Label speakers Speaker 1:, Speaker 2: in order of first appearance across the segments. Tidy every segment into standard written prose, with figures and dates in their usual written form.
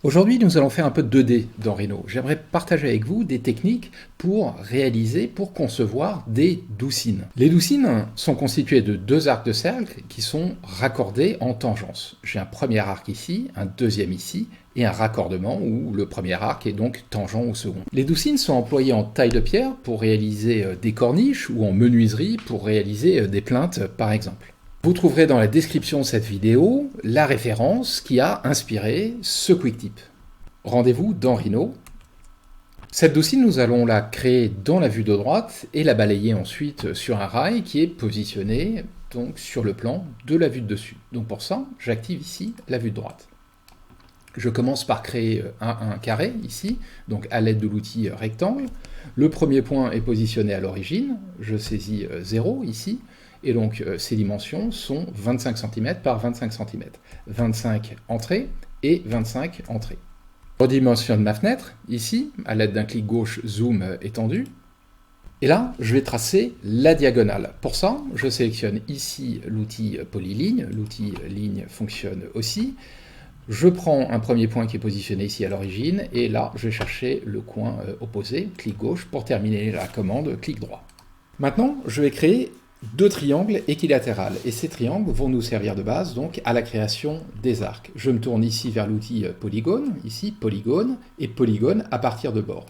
Speaker 1: Aujourd'hui, nous allons faire un peu de 2D dans Rhino. J'aimerais partager avec vous des techniques pour concevoir des doucines. Les doucines sont constituées de deux arcs de cercle qui sont raccordés en tangence. J'ai un premier arc ici, un deuxième ici, et un raccordement où le premier arc est donc tangent au second. Les doucines sont employées en taille de pierre pour réaliser des corniches ou en menuiserie pour réaliser des plinthes par exemple. Vous trouverez dans la description de cette vidéo la référence qui a inspiré ce quick tip. Rendez-vous dans Rhino. Cette doucine, nous allons la créer dans la vue de droite et la balayer ensuite sur un rail qui est positionné donc sur le plan de la vue de dessus. Donc pour ça, j'active ici la vue de droite. Je commence par créer un carré ici, donc à l'aide de l'outil rectangle. Le premier point est positionné à l'origine, je saisis 0 ici, et donc ces dimensions sont 25 cm par 25 cm. 25 entrées et 25 entrées. Je redimensionne ma fenêtre, ici, à l'aide d'un clic gauche zoom étendu. Et là, je vais tracer la diagonale. Pour ça, je sélectionne ici l'outil polyligne. L'outil ligne fonctionne aussi. Je prends un premier point qui est positionné ici à l'origine, et là, je vais chercher le coin opposé, clic gauche, pour terminer la commande, clic droit. Maintenant, je vais créer deux triangles équilatéraux, et ces triangles vont nous servir de base donc à la création des arcs. Je me tourne ici vers l'outil polygone, ici polygone, et polygone à partir de bords.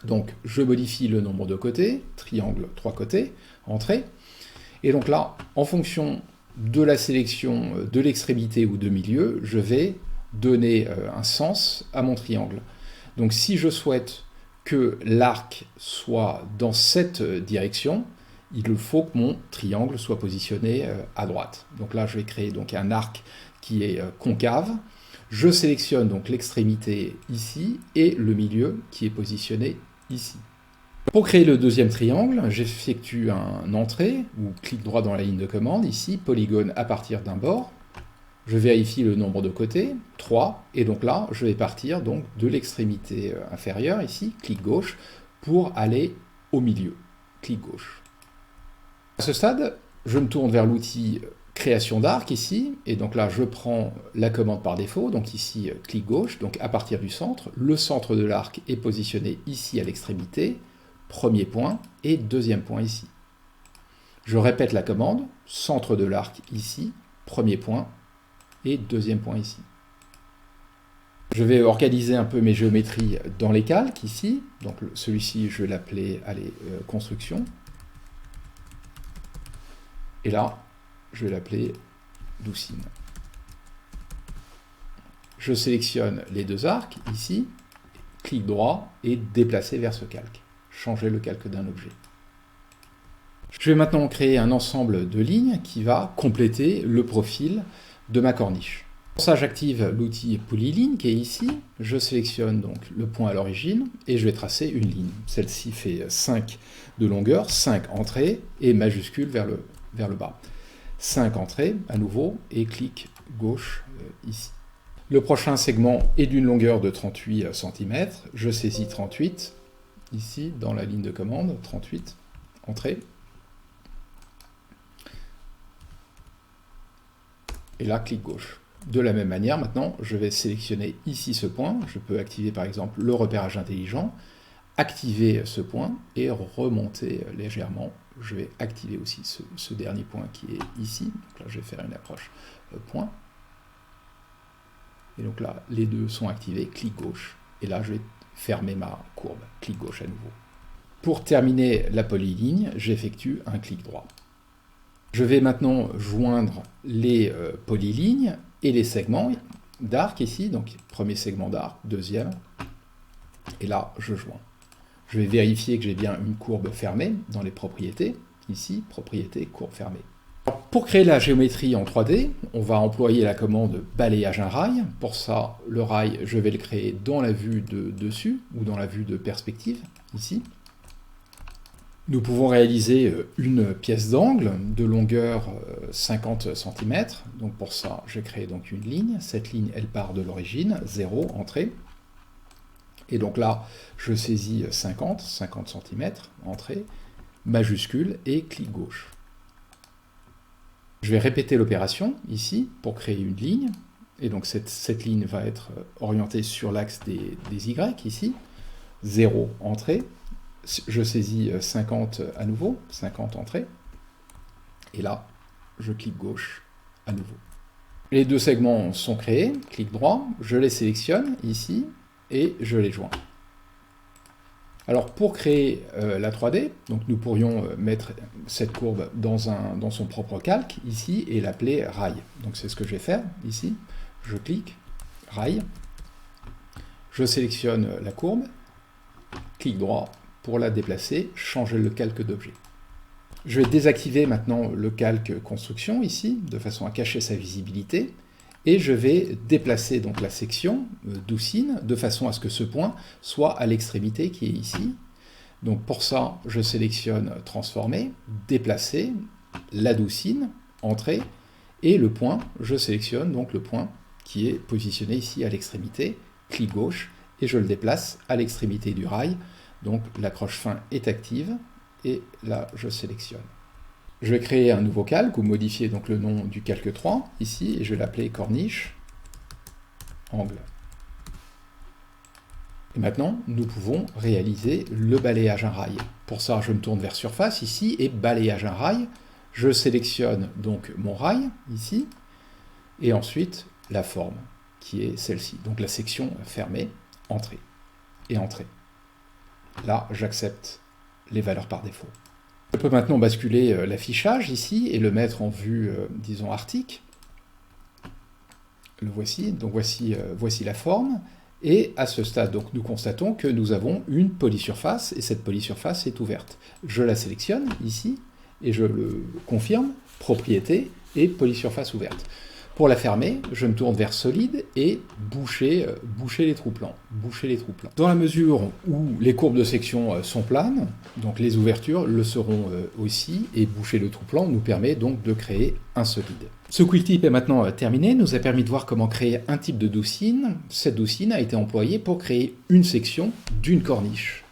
Speaker 1: Donc, je modifie le nombre de côtés, triangle 3 côtés, entrée, et donc là, en fonction de la sélection de l'extrémité ou de milieu, je vais donner un sens à mon triangle. Donc si je souhaite que l'arc soit dans cette direction, il faut que mon triangle soit positionné à droite. Donc là, je vais créer donc un arc qui est concave. Je sélectionne donc l'extrémité ici et le milieu qui est positionné ici. Pour créer le deuxième triangle, j'effectue un entrée, ou clic droit dans la ligne de commande, ici, polygone à partir d'un bord. Je vérifie le nombre de côtés, 3, et donc là, je vais partir donc de l'extrémité inférieure, ici, clic gauche, pour aller au milieu, clic gauche. À ce stade, je me tourne vers l'outil création d'arc, ici, et donc là, je prends la commande par défaut, donc ici, clic gauche, donc à partir du centre. Le centre de l'arc est positionné ici à l'extrémité, premier point et deuxième point ici. Je répète la commande, centre de l'arc ici, premier point et deuxième point ici. Je vais organiser un peu mes géométries dans les calques ici, donc celui-ci je vais l'appeler construction, et là je vais l'appeler doucine. Je sélectionne les deux arcs ici, clic droit et déplacer vers ce calque. Changer le calque d'un objet. Je vais maintenant créer un ensemble de lignes qui va compléter le profil de ma corniche. Pour ça, j'active l'outil polyline qui est ici. Je sélectionne donc le point à l'origine et je vais tracer une ligne. Celle-ci fait 5 de longueur, 5 entrées et majuscule vers le bas. 5 entrées à nouveau et clic gauche ici. Le prochain segment est d'une longueur de 38 cm. Je saisis 38. Ici, dans la ligne de commande, 38, entrée. Et là, clic gauche. De la même manière, maintenant, je vais sélectionner ici ce point. Je peux activer par exemple le repérage intelligent, activer ce point et remonter légèrement. Je vais activer aussi ce dernier point qui est ici. Donc là, je vais faire une approche point. Et donc là, les deux sont activés, clic gauche. Et là, je vais fermer ma courbe, clic gauche à nouveau. Pour terminer la polyligne, j'effectue un clic droit. Je vais maintenant joindre les polylignes et les segments d'arc ici, donc premier segment d'arc, deuxième, et là je joins. Je vais vérifier que j'ai bien une courbe fermée dans les propriétés, ici, propriété, courbe fermée. Pour créer la géométrie en 3D, on va employer la commande balayage un rail. Pour ça, le rail, je vais le créer dans la vue de dessus ou dans la vue de perspective, ici. Nous pouvons réaliser une pièce d'angle de longueur 50 cm. Donc pour ça, je crée donc une ligne. Cette ligne, elle part de l'origine, 0, entrée. Et donc là, je saisis 50 cm, entrée, majuscule et clic gauche. Je vais répéter l'opération ici pour créer une ligne. Et donc cette ligne va être orientée sur l'axe des Y ici. 0, entrée. Je saisis 50 à nouveau, 50 entrée. Et là, je clique gauche à nouveau. Les deux segments sont créés, clic droit, je les sélectionne ici et je les joins. Alors pour créer la 3D, donc nous pourrions mettre cette courbe dans son propre calque ici et l'appeler rail. Donc c'est ce que je vais faire ici. Je clique, rail, je sélectionne la courbe, clic droit pour la déplacer, changer le calque d'objet. Je vais désactiver maintenant le calque construction ici, de façon à cacher sa visibilité, et je vais déplacer donc la section doucine de façon à ce que ce point soit à l'extrémité qui est ici. Donc pour ça, je sélectionne transformer, déplacer, la doucine, entrée, et le point, je sélectionne donc le point qui est positionné ici à l'extrémité, clic gauche, et je le déplace à l'extrémité du rail. Donc la croche fin est active, et là je sélectionne. Je vais créer un nouveau calque, ou modifier donc le nom du calque 3, ici, et je vais l'appeler corniche, angle. Et maintenant, nous pouvons réaliser le balayage un rail. Pour ça, je me tourne vers surface, ici, et balayage un rail. Je sélectionne donc mon rail, ici, et ensuite la forme, qui est celle-ci. Donc la section fermée, entrée, et entrée. Là, j'accepte les valeurs par défaut. Je peux maintenant basculer l'affichage ici et le mettre en vue, disons, arctique. Le voici, donc voici la forme. Et à ce stade, donc, nous constatons que nous avons une polysurface, et cette polysurface est ouverte. Je la sélectionne ici, et je le confirme, propriété et polysurface ouverte. Pour la fermer, je me tourne vers solide et boucher les trous plans. Dans la mesure où les courbes de section sont planes, donc les ouvertures le seront aussi, et boucher le trou plan nous permet donc de créer un solide. Ce quick tip est maintenant terminé, nous a permis de voir comment créer un type de doucine. Cette doucine a été employée pour créer une section d'une corniche.